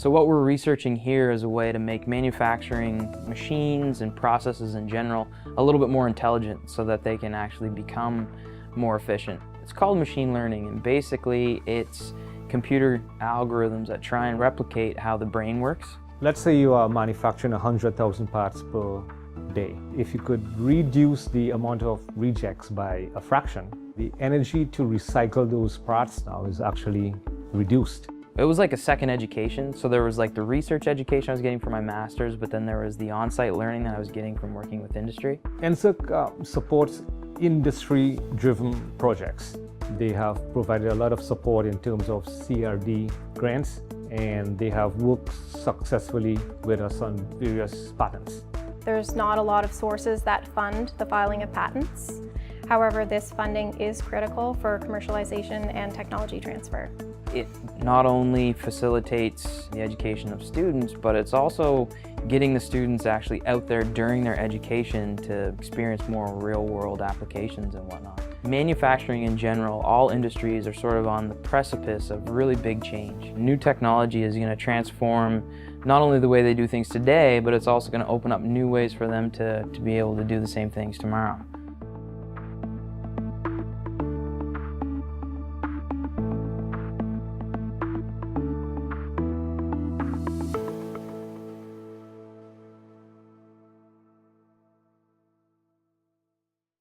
So what we're researching here is a way to make manufacturing machines and processes in general a little bit more intelligent so that they can actually become more efficient. It's called machine learning, and basically it's computer algorithms that try and replicate how the brain works. Let's say you are manufacturing 100,000 parts per day. If you could reduce the amount of rejects by a fraction, the energy to recycle those parts now is actually reduced. It was like a second education. So there was like the research education I was getting for my master's, but then there was the on-site learning that I was getting from working with industry. NSERC supports industry-driven projects. They have provided a lot of support in terms of CRD grants, and they have worked successfully with us on various patents. There's not a lot of sources that fund the filing of patents. However, this funding is critical for commercialization and technology transfer. It not only facilitates the education of students, but it's also getting the students actually out there during their education to experience more real-world applications and whatnot. Manufacturing in general, all industries are sort of on the precipice of really big change. New technology is going to transform not only the way they do things today, but it's also going to open up new ways for them to be able to do the same things tomorrow.